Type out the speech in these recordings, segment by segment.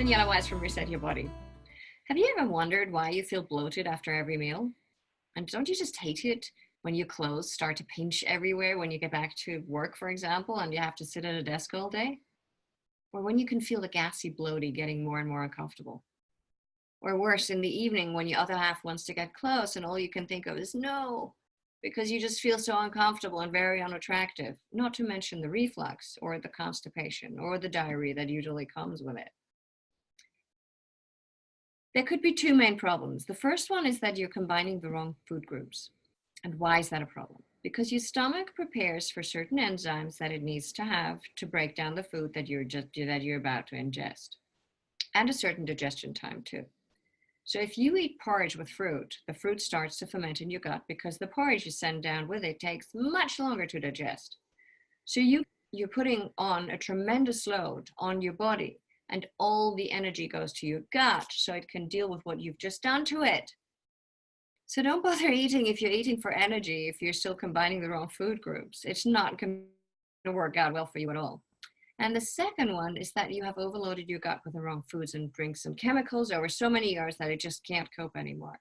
Daniela Wise from Reset Your Body. Have you ever wondered why you feel bloated after every meal? And don't you just hate it when your clothes start to pinch everywhere when you get back to work, for example, and you have to sit at a desk all day? Or when you can feel the gassy bloating getting more and more uncomfortable? Or worse, in the evening when your other half wants to get close and all you can think of is no, because you just feel so uncomfortable and very unattractive, not to mention the reflux or the constipation or the diarrhea that usually comes with it. There could be two main problems. The first one is that you're combining the wrong food groups. And why is that a problem? Because your stomach prepares for certain enzymes that it needs to have to break down the food that you're about to ingest, and a certain digestion time too. So if you eat porridge with fruit, the fruit starts to ferment in your gut because the porridge you send down with it takes much longer to digest. So you're putting on a tremendous load on your body, and all the energy goes to your gut so it can deal with what you've just done to it. So don't bother eating if you're eating for energy, if you're still combining the wrong food groups. It's not going to work out well for you at all. And the second one is that you have overloaded your gut with the wrong foods and drinks and chemicals over so many years that it just can't cope anymore.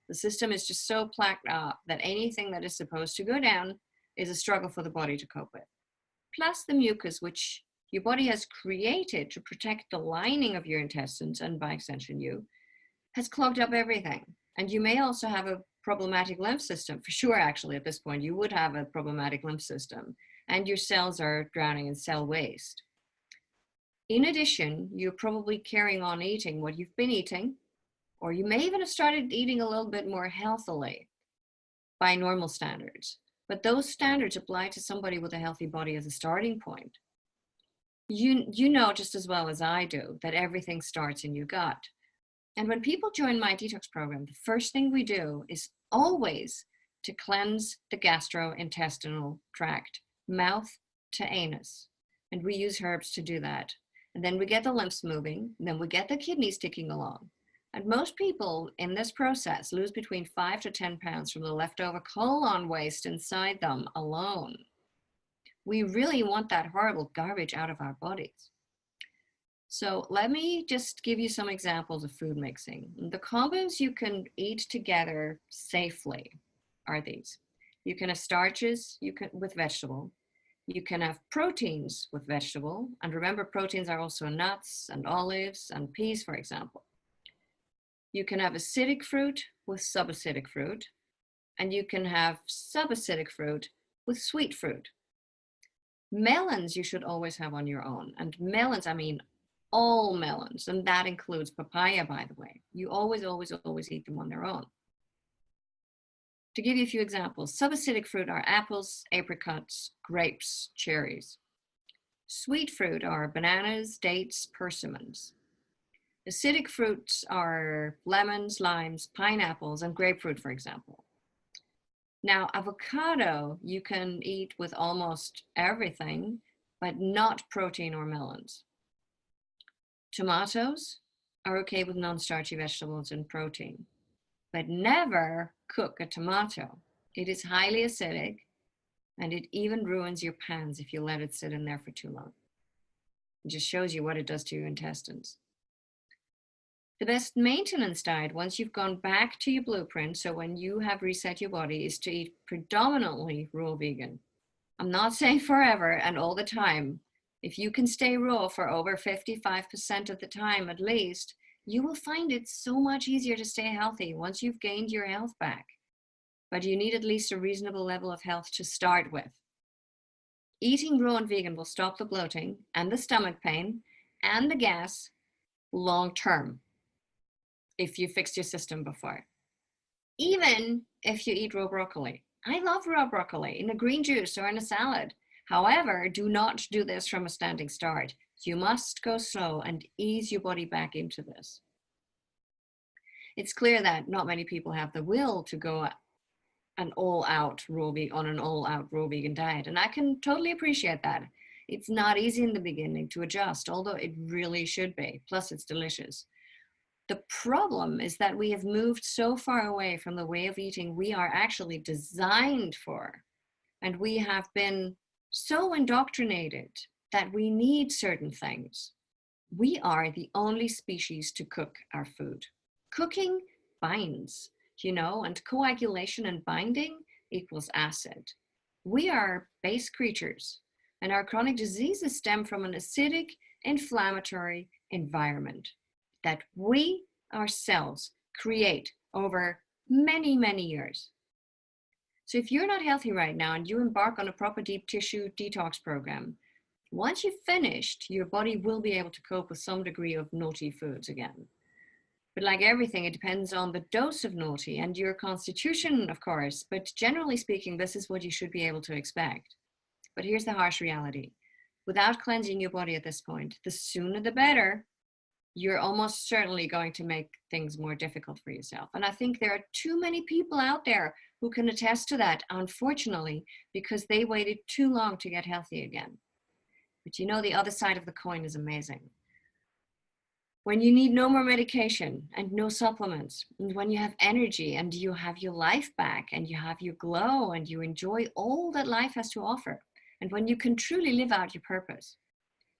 The system is just so plagued up that anything that is supposed to go down is a struggle for the body to cope with. Plus the mucus, which your body has created to protect the lining of your intestines, and by extension you, has clogged up everything. And you may also have a problematic lymph system. For sure, actually, at this point, you would have a problematic lymph system, and your cells are drowning in cell waste. In addition, you're probably carrying on eating what you've been eating, or you may even have started eating a little bit more healthily by normal standards. But those standards apply to somebody with a healthy body as a starting point. You know just as well as I do that everything starts in your gut. And when people join my detox program, the first thing we do is always to cleanse the gastrointestinal tract, mouth to anus. And we use herbs to do that. And then we get the lymphs moving, and then we get the kidneys ticking along. And most people in this process lose between 5 to 10 pounds from the leftover colon waste inside them alone. We really want that horrible garbage out of our bodies. So let me just give you some examples of food mixing. The combos you can eat together safely are these. You can have starches with vegetable. You can have proteins with vegetable. And remember, proteins are also nuts and olives and peas, for example. You can have acidic fruit with subacidic fruit. And you can have subacidic fruit with sweet fruit. Melons you should always have on your own. And melons, I mean all melons, and that includes papaya, by the way. You always eat them on their own. To give you a few examples, subacidic fruit are apples, apricots, grapes, cherries. Sweet fruit are bananas, dates, persimmons. Acidic fruits are lemons, limes, pineapples, and grapefruit, for example. Now, avocado you can eat with almost everything, but not protein or melons. Tomatoes are okay with non-starchy vegetables and protein, but never cook a tomato. It is highly acidic, and it even ruins your pans if you let it sit in there for too long. It just shows you what it does to your intestines. The best maintenance diet, once you've gone back to your blueprint, so when you have reset your body, is to eat predominantly raw vegan. I'm not saying forever and all the time. If you can stay raw for over 55% of the time at least, you will find it so much easier to stay healthy once you've gained your health back. But you need at least a reasonable level of health to start with. Eating raw and vegan will stop the bloating and the stomach pain and the gas long term if you fixed your system before. Even if you eat raw broccoli. I love raw broccoli in a green juice or in a salad. However, do not do this from a standing start. You must go slow and ease your body back into this. It's clear that not many people have the will to go on an all-out raw vegan diet, and I can totally appreciate that. It's not easy in the beginning to adjust, although it really should be. Plus, it's delicious. The problem is that we have moved so far away from the way of eating we are actually designed for, and we have been so indoctrinated that we need certain things. We are the only species to cook our food. Cooking binds, and coagulation and binding equals acid. We are base creatures, and our chronic diseases stem from an acidic, inflammatory environment that we ourselves create over many, many years. So if you're not healthy right now and you embark on a proper deep tissue detox program, once you've finished, your body will be able to cope with some degree of naughty foods again. But like everything, it depends on the dose of naughty and your constitution, of course. But generally speaking, this is what you should be able to expect. But here's the harsh reality. Without cleansing your body at this point, the sooner the better, you're almost certainly going to make things more difficult for yourself. And I think there are too many people out there who can attest to that, unfortunately, because they waited too long to get healthy again. But the other side of the coin is amazing. When you need no more medication and no supplements, and when you have energy and you have your life back and you have your glow and you enjoy all that life has to offer, and when you can truly live out your purpose,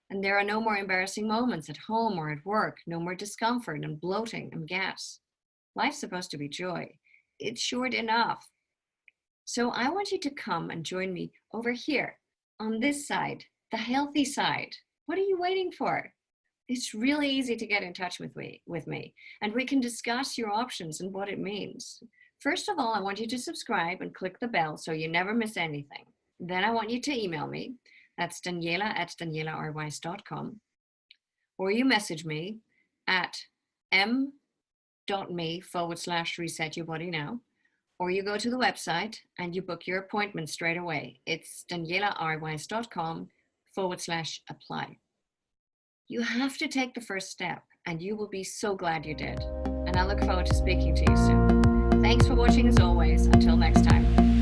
and there are no more embarrassing moments at home or at work, no more discomfort and bloating and gas. Life's supposed to be joy. It's short enough. So I want you to come and join me over here on this side, the healthy side. What are you waiting for? It's really easy to get in touch with me, and we can discuss your options and what it means. First of all, I want you to subscribe and click the bell so you never miss anything. Then I want you to email me. That's daniela@danielaarwijs.com. Or you message me at m.me/resetyourbodynow. Or you go to the website and you book your appointment straight away. It's danielaarwijs.com/apply. You have to take the first step, and you will be so glad you did. And I look forward to speaking to you soon. Thanks for watching as always. Until next time.